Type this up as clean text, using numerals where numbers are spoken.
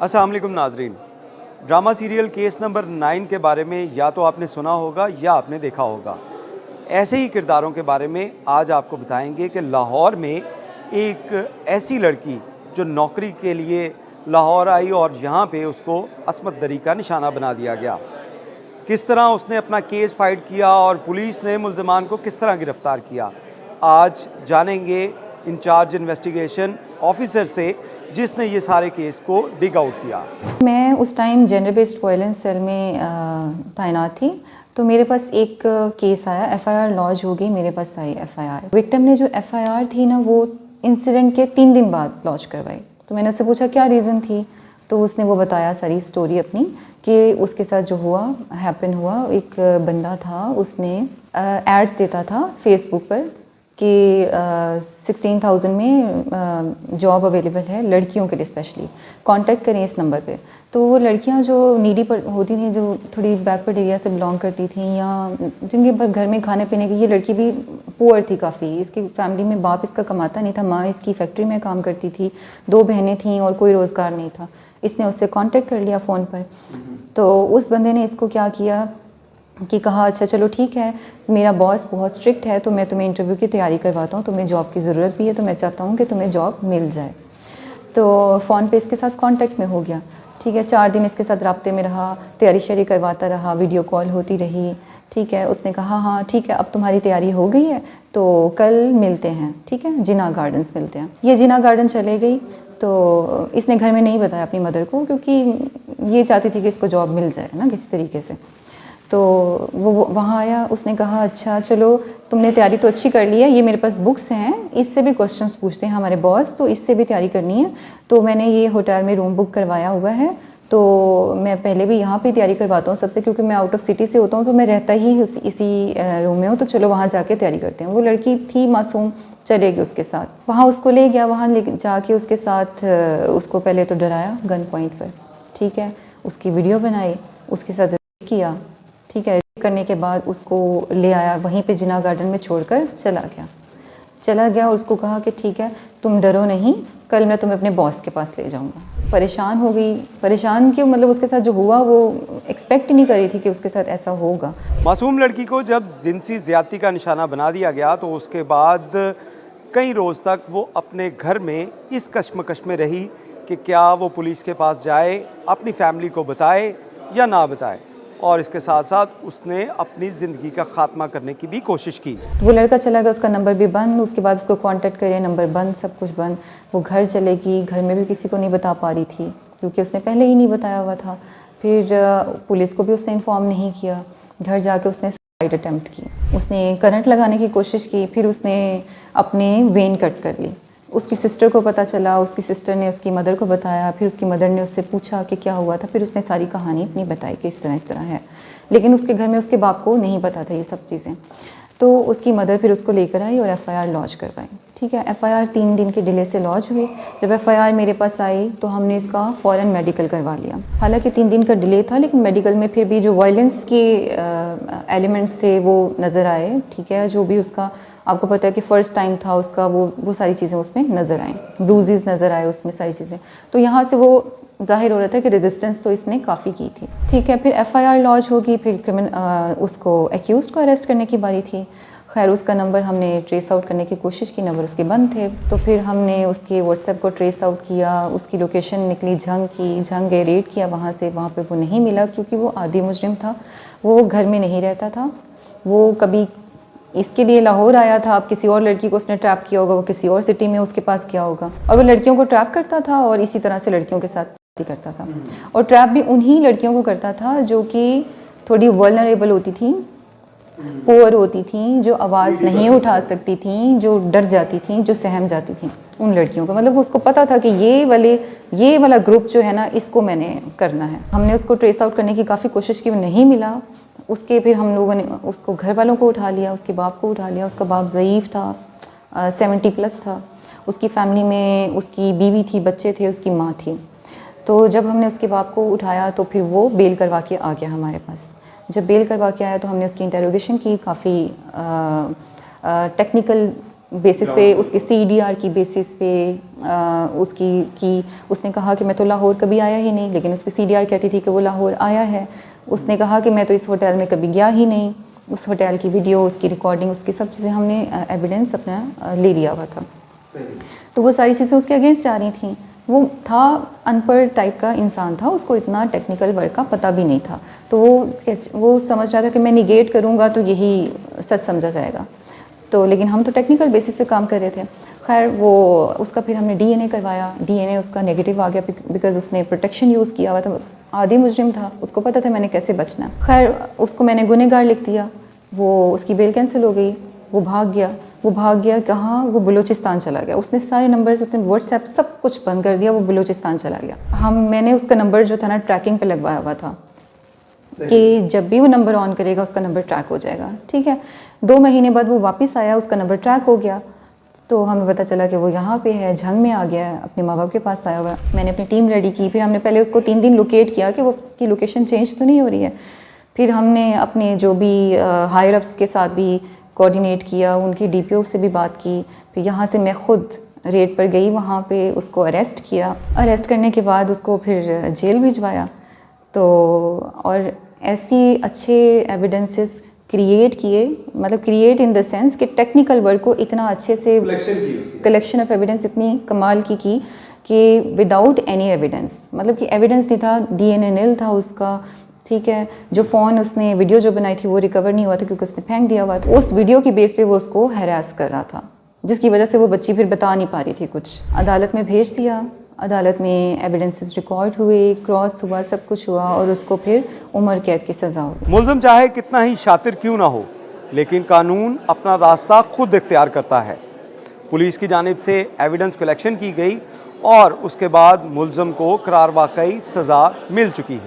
अस्सलाम वालेकुम नाजरीन। ड्रामा सीरियल केस नंबर 9 के बारे में या तो आपने सुना होगा या आपने देखा होगा। ऐसे ही किरदारों के बारे में आज आपको बताएंगे कि लाहौर में एक ऐसी लड़की जो नौकरी के लिए लाहौर आई और यहाँ पे उसको अस्मत दरी का निशाना बना दिया गया। किस तरह उसने अपना केस फाइट किया और पुलिस ने मुल्ज़िमान को किस तरह गिरफ़्तार किया, आज जानेंगे इंचार्ज इन्वेस्टिगेशन ऑफिसर से जिसने ये सारे केस को डिग आउट किया। मैं उस time gender based violence cell में तैनात थी, तो मेरे पास एक केस आया, एफआईआर लॉन्च हो गई, मेरे पास आई एफआईआर। विक्टिम ने जो एफआईआर थी ना, वो इंसिडेंट के 3 दिन बाद लॉन्च करवाई। तो मैंने उससे पूछा क्या रीज़न थी, तो उसने वो बताया सारी स्टोरी अपनी कि उसके साथ जो हैपन हुआ, एक बंदा था, उसने एड्स देता था फेसबुक पर कि 16,000 में जॉब अवेलेबल है लड़कियों के लिए, स्पेशली कांटेक्ट करें इस नंबर पे। तो वो लड़कियां जो नीडी पर होती थी, जो थोड़ी बैकवर्ड एरिया से बिलोंग करती थी या जिनके घर में खाने पीने की, ये लड़की भी पुअर थी काफ़ी। इसकी फैमिली में बाप इसका कमाता नहीं था, माँ इसकी फैक्ट्री में काम करती थी, 2 बहनें थीं और कोई रोज़गार नहीं था। इसने उससे कांटेक्ट कर लिया फ़ोन पर। तो उस बंदे ने इसको क्या किया कि कहा अच्छा चलो ठीक है, मेरा बॉस बहुत स्ट्रिक्ट है, तो मैं तुम्हें इंटरव्यू की तैयारी करवाता हूँ, तुम्हें जॉब की ज़रूरत भी है, तो मैं चाहता हूँ कि तुम्हें जॉब मिल जाए। तो फ़ोन पे इसके साथ कांटेक्ट में हो गया, ठीक है। 4 दिन इसके साथ राब्ते में रहा, तैयारी शैयारी करवाता रहा, वीडियो कॉल होती रही, ठीक है। उसने कहा हाँ ठीक है, अब तुम्हारी तैयारी हो गई है तो कल मिलते हैं, ठीक है, जिना गार्डन्स मिलते हैं। ये जिना गार्डन चले गई। तो इसने घर में नहीं बताया अपनी मदर को, क्योंकि ये चाहती थी कि इसको जॉब मिल जाए ना किसी तरीके से। तो वो वहाँ आया, उसने कहा अच्छा चलो तुमने तैयारी तो अच्छी कर ली है, ये मेरे पास बुक्स हैं, इससे भी क्वेश्चंस पूछते हैं हमारे बॉस, तो इससे भी तैयारी करनी है। तो मैंने ये होटल में रूम बुक करवाया हुआ है, तो मैं पहले भी यहाँ पे तैयारी करवाता हूँ सबसे, क्योंकि मैं आउट ऑफ सिटी से होता हूँ, तो मैं रहता ही इसी रूम में हूँ, तो चलो वहाँ जाके तैयारी करते हैं। वो लड़की थी मासूम, चलेगी उसके साथ, वहाँ उसको ले गया, वहाँ ले जाके उसके साथ उसको पहले तो डराया गन पॉइंट पर, ठीक है, उसकी वीडियो बनाई, उसके साथ किया, ठीक है। करने के बाद उसको ले आया, वहीं पे जिना गार्डन में छोड़कर चला गया और उसको कहा कि ठीक है तुम डरो नहीं, कल मैं तुम्हें अपने बॉस के पास ले जाऊंगा। परेशान हो गई, परेशान क्यों, मतलब उसके साथ जो हुआ वो एक्सपेक्ट ही नहीं कर रही थी कि उसके साथ ऐसा होगा। मासूम लड़की को जब जिनसी ज्यादती का निशाना बना दिया गया तो उसके बाद कई रोज़ तक वो अपने घर में इस कश्मकश में रही कि क्या वो पुलिस के पास जाए, अपनी फैमिली को बताए या ना बताए, और इसके साथ साथ उसने अपनी ज़िंदगी का ख़ात्मा करने की भी कोशिश की। वो लड़का चला गया, उसका नंबर भी बंद, उसके बाद उसको कांटेक्ट करे, नंबर बंद, सब कुछ बंद। वो घर चलेगी, घर में भी किसी को नहीं बता पा रही थी, क्योंकि उसने पहले ही नहीं बताया हुआ था। फिर पुलिस को भी उसने इन्फॉर्म नहीं किया। घर जाके उसने सुसाइड अटैम्प्ट की, उसने करंट लगाने की कोशिश की, फिर उसने अपने वेन कट कर ली। उसकी सिस्टर को पता चला, उसकी सिस्टर ने उसकी मदर को बताया, फिर उसकी मदर ने उससे पूछा कि क्या हुआ था, फिर उसने सारी कहानी अपनी बताई कि इस तरह है। लेकिन उसके घर में उसके बाप को नहीं पता था ये सब चीज़ें। तो उसकी मदर फिर उसको लेकर आई और एफआईआर लॉन्च करवाई, ठीक है। एफआईआर 3 दिन के डिले से लॉन्च हुई। जब एफआईआर मेरे पास आई तो हमने इसका फ़ौरन मेडिकल करवा लिया। हालांकि 3 दिन का डिले था, लेकिन मेडिकल में फिर भी जो वायलेंस के एलिमेंट्स थे वो नज़र आए, ठीक है। जो भी उसका, आपको पता है कि फ़र्स्ट टाइम था उसका, वो सारी चीज़ें उसमें नज़र आएँ, ब्रूजेस नज़र आए उसमें, सारी चीज़ें। तो यहाँ से वो ज़ाहिर हो रहा था कि रेजिस्टेंस तो इसने काफ़ी की थी, ठीक है। फिर एफआईआर लॉन्च होगी, फिर उसको एक्यूज़ को अरेस्ट करने की बारी थी। खैर उसका नंबर हमने ट्रेस आउट करने की कोशिश की, नंबर उसके बंद थे। तो फिर हमने उसके व्हाट्सएप को ट्रेस आउट किया, उसकी लोकेशन निकली, झंग गए, रेड किया वहाँ पे वो नहीं मिला, क्योंकि वो आदी मुजरिम था, वो घर में नहीं रहता था। वो कभी इसके लिए लाहौर आया था, अब किसी और लड़की को उसने ट्रैप किया होगा, वो किसी और सिटी में उसके पास किया होगा, और वो लड़कियों को ट्रैप करता था और इसी तरह से लड़कियों के साथ करता था। और ट्रैप भी उन्हीं लड़कियों को करता था जो कि थोड़ी वल्नरेबल होती थी, पुअर होती थी, जो आवाज़ नहीं उठा सकती थी, जो डर जाती थी, जो सहम जाती थी, उन लड़कियों को। मतलब उसको पता था कि ये वाला ग्रुप जो है ना, इसको मैंने करना है। हमने उसको ट्रेस आउट करने की काफ़ी कोशिश की, वो नहीं मिला। उसके फिर हम लोगों ने उसको घर वालों को उठा लिया, उसके बाप को उठा लिया। उसका बाप ज़ईफ़ था, 70+ था। उसकी फैमिली में उसकी बीवी थी, बच्चे थे, उसकी माँ थी। तो जब हमने उसके बाप को उठाया तो फिर वो बेल करवा के आ गया हमारे पास। जब बेल करवा के आया तो हमने उसकी इंटेरोगेशन की, काफ़ी टेक्निकल बेसिस पे, उसके CDR की बेसिस पे उसने कहा कि मैं तो लाहौर कभी आया ही नहीं, लेकिन उसकी CDR कहती थी कि वो लाहौर आया है। उसने कहा कि मैं तो इस होटल में कभी गया ही नहीं। उस होटल की वीडियो, उसकी रिकॉर्डिंग, उसकी सब चीज़ें हमने एविडेंस अपना ले लिया हुआ था। तो वो सारी चीज़ें उसके अगेंस्ट जा रही थी। वो था अनपढ़ टाइप का इंसान था, उसको इतना टेक्निकल वर्क का पता भी नहीं था। तो वो समझ रहा था कि मैं निगेट करूँगा तो यही सच समझा जाएगा। तो लेकिन हम तो टेक्निकल बेसिस पे काम कर रहे थे। खैर वो उसका फिर हमने DNA करवाया। DNA उसका नेगेटिव आ गया बिकॉज उसने प्रोटेक्शन यूज़ किया हुआ था। आदी मुजरिम था, उसको पता था मैंने कैसे बचना। खैर उसको मैंने गुनहगार लिख दिया। वो उसकी बेल कैंसिल हो गई, वो भाग गया कहाँ? वो बलूचिस्तान चला गया। उसने सारे नंबर्स, उसने व्हाट्सएप सब कुछ बंद कर दिया, वो बलूचिस्तान चला गया। मैंने उसका नंबर जो था ना ट्रैकिंग पे लगवाया हुआ था कि जब भी वो नंबर ऑन करेगा उसका नंबर ट्रैक हो जाएगा। ठीक है, 2 महीने बाद वो वापस आया, उसका नंबर ट्रैक हो गया। तो हमें पता चला कि वो यहाँ पे है, झंग में आ गया है, अपने माँ बाप के पास आया हुआ है। मैंने अपनी टीम रेडी की। फिर हमने पहले उसको 3 दिन लोकेट किया कि वो उसकी लोकेशन चेंज तो नहीं हो रही है। फिर हमने अपने जो भी हायर अप्स के साथ भी कोऑर्डिनेट किया, उनकी DPO से भी बात की। फिर यहाँ से मैं खुद रेड पर गई, वहाँ पे उसको अरेस्ट किया। अरेस्ट करने के बाद उसको फिर जेल भिजवाया। तो और ऐसी अच्छे एविडेंसेस क्रिएट किए, मतलब क्रिएट इन द सेंस कि टेक्निकल वर्क को इतना अच्छे से कलेक्शन ऑफ एविडेंस इतनी कमाल की कि विदाउट एनी एविडेंस, मतलब कि एविडेंस नहीं था, DNA नील था उसका। ठीक है, जो फ़ोन उसने वीडियो जो बनाई थी वो रिकवर नहीं हुआ था क्योंकि उसने फेंक दिया हुआ। उस वीडियो की बेस पे वो उसको हैरास कर रहा था, जिसकी वजह से वो बच्ची फिर बता नहीं पा रही थी कुछ। अदालत में भेज दिया। अदालत में एविडेंसेस रिकॉर्ड हुए, क्रॉस हुआ, सब कुछ हुआ और उसको फिर उम्र कैद की सज़ा हुई। मुल्ज़िम चाहे कितना ही शातिर क्यों ना हो, लेकिन कानून अपना रास्ता खुद इख्तियार करता है। पुलिस की जानिब से एविडेंस कलेक्शन की गई और उसके बाद मुल्ज़िम को करार वाकई सज़ा मिल चुकी है।